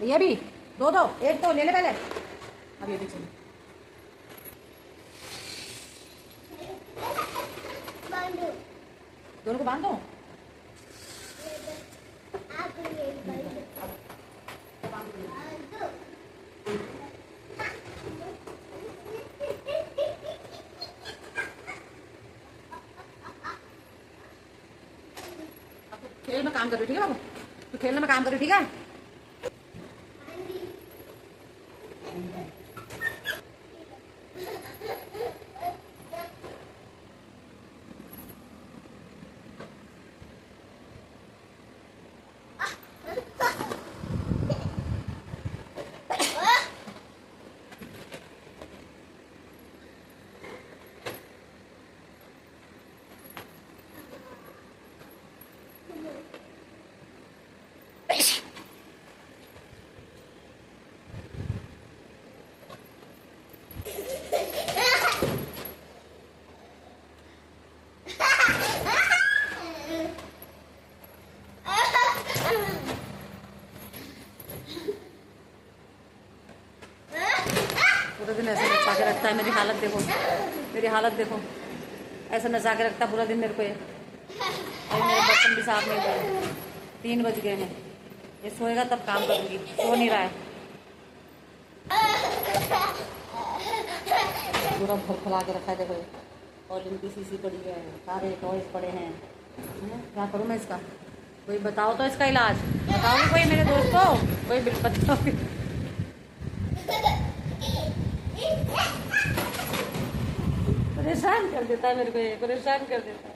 ये भी दो दो, एक तो ले ले पहले, अब ये भी चाहिए। दोनों को बांध दो। खेल में काम कर रही, ठीक है बाबू, तू खेलने में काम कर रही, ठीक है। पूरा दिन ऐसे नचा के रखता है, मेरी हालत देखो, मेरी हालत देखो, ऐसा नचा के रखता है पूरा दिन मेरे को ये। और मेरे बर्तन भी साफ नहीं हुए, 3 बज गए हैं। ये सोएगा तब काम करूँगी, सो नहीं रहा है, पूरा फुला के रखा है। देखो ये कॉलिन की शीशी पड़ी है, सारे टॉयज पड़े हैं। क्या करूँ मैं इसका? कोई बताओ तो इसका इलाज बताओगे कोई मेरे दोस्तों, कोई बताओगे? परेशान कर देता है मेरे को, ये परेशान कर देता है।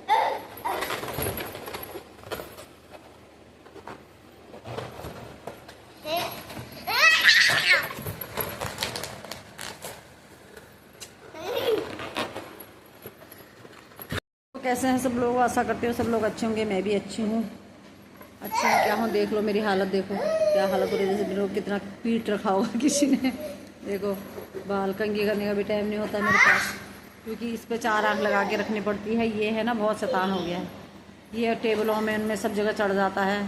तो कैसे हैं सब लोग? आशा करते हो सब लोग अच्छे होंगे, मैं भी अच्छी हूँ। अच्छा क्या हूँ, देख लो मेरी हालत, देखो क्या हालत हो रही है। जैसे मेरे को कितना पीट रखा होगा किसी ने। देखो बाल कंघी करने का भी टाइम नहीं होता मेरे पास, क्योंकि इस पे 4 आँख लगा के रखनी पड़ती है। ये है ना बहुत शैतान हो गया है, ये टेबलों में उनमें सब जगह चढ़ जाता है,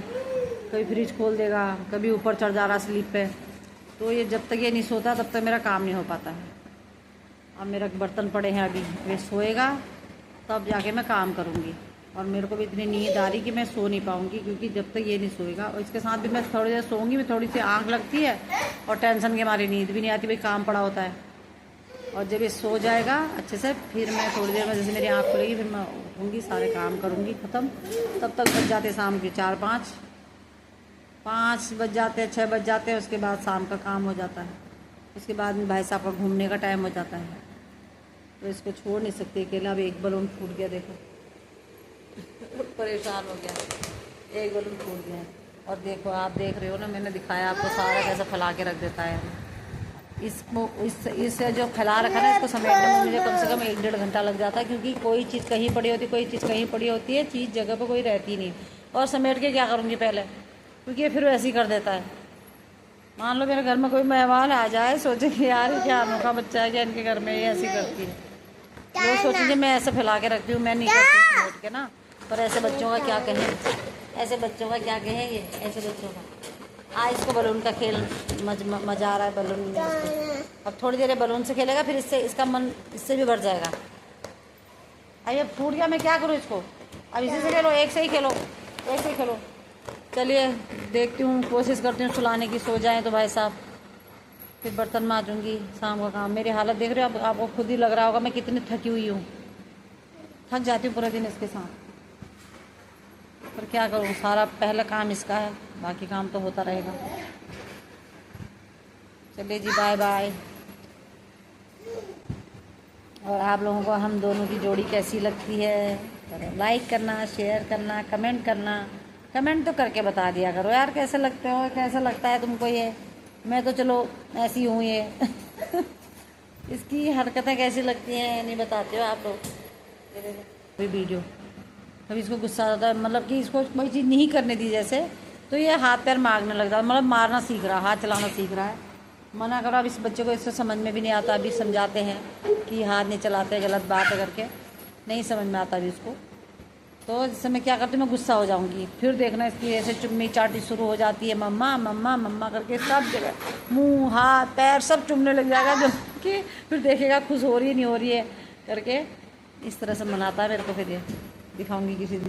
कभी फ्रिज खोल देगा, कभी ऊपर चढ़ जा रहा स्लीप पे। तो ये जब तक ये नहीं सोता तब तक मेरा काम नहीं हो पाता है। अब मेरा बर्तन पड़े हैं, अभी वे सोएगा तब जाके मैं काम करूँगी। और मेरे को भी इतनी नींद आ रही कि मैं सो नहीं पाऊँगी, क्योंकि जब तक ये नहीं सोएगा। और इसके साथ भी मैं थोड़ी देर सोऊंगी, मैं थोड़ी सी आँख लगती है और टेंशन के मारे नींद भी नहीं आती, भाई काम पड़ा होता है। और जब ये सो जाएगा अच्छे से, फिर मैं थोड़ी देर में जैसे मेरी आँख खुलेगी फिर मैं उठूँगी, सारे काम करूँगी ख़त्म। तब तक बज जाते शाम के 4-5, 5 बज जाते हैं, 6 बज जाते हैं। उसके बाद शाम का काम हो जाता है, उसके बाद में भाई साहब का घूमने का टाइम हो जाता है। तो इसको छोड़ नहीं सकते अकेला। अब एक बलून फूट गया, देखो परेशान हो गया, एक बलून फूट गया। और देखो आप देख रहे हो ना, मैंने दिखाया आपको, सारा कैसा फैला के रख देता है। इससे जो फैला रखा ना, इसको समेटने में मुझे कम से कम 1-1.5 घंटा लग जाता है, क्योंकि कोई चीज़ कहीं पड़ी होती है, कोई चीज़ कहीं पड़ी होती है, चीज़ जगह पर कोई रहती नहीं। और समेट के क्या करूँगी पहले, क्योंकि ये फिर वैसे ही कर देता है। मान लो मेरे घर में कोई मेहमान आ जाए, सोचेंगे यार क्या अनोखा बच्चा है, क्या इनके घर में ये ऐसी करती है। वो सोचेंगे मैं ऐसे फैला के रखती हूँ, मैं नहीं करती समेट के ना। पर ऐसे बच्चों का क्या कहें, ऐसे बच्चों का क्या कहें, ये ऐसे बच्चों का। इसको बलून का खेल मजा आ रहा है, बलून में इसको। अब थोड़ी देर बलून से खेलेगा, फिर इससे इसका मन इससे भी बढ़ जाएगा। अब ये फूट गया, मैं क्या करूँ इसको? अब इसी से खेलो, एक से ही खेलो, एक से ही खेलो। चलिए देखती हूँ, कोशिश करती हूँ सुलाने की, सो जाएँ तो भाई साहब। फिर बर्तन मांजूंगी, शाम का काम। मेरी हालत देख रहे हो, अब आपको खुद ही लग रहा होगा मैं कितनी थकी हुई हूँ। थक जाती हूँ पूरा दिन इसके साथ, पर क्या करूँ, सारा पहला काम इसका है, बाकी काम तो होता रहेगा। चलिए जी, बाय बाय। और आप लोगों को हम दोनों की जोड़ी कैसी लगती है, लाइक करना, शेयर करना, कमेंट करना। कमेंट तो करके बता दिया करो यार, कैसे लगते हो, कैसा लगता है तुमको ये मैं तो चलो ऐसी हूँ ये इसकी हरकतें कैसी लगती हैं नहीं बताते हो आप लोग। ये देखो अभी वीडियो, अभी इसको गुस्सा आता है, मतलब कि इसको कोई चीज़ नहीं करने दी जैसे तो ये हाथ पैर मारने लग जाता, मतलब मारना सीख रहा है, हाथ चलाना सीख रहा है। मना करो, अब इस बच्चे को इससे समझ में भी नहीं आता, अभी समझाते हैं कि हाथ नहीं चलाते, गलत बात है करके, नहीं समझ में आता अभी उसको। तो जिससे मैं क्या करती हूँ, मैं गुस्सा हो जाऊँगी, फिर देखना इसकी ऐसे चुम्मी चाटी शुरू हो जाती है, मम्मा मम्मा मम्मा करके सब जगह मुंह हाथ पैर सब चुमने लग जाएगा, जो कि फिर देखेगा खुश हो रही है नहीं हो रही है करके, इस तरह से मनाता है मेरे को। फिर ये दिखाऊंगी किसी दिन।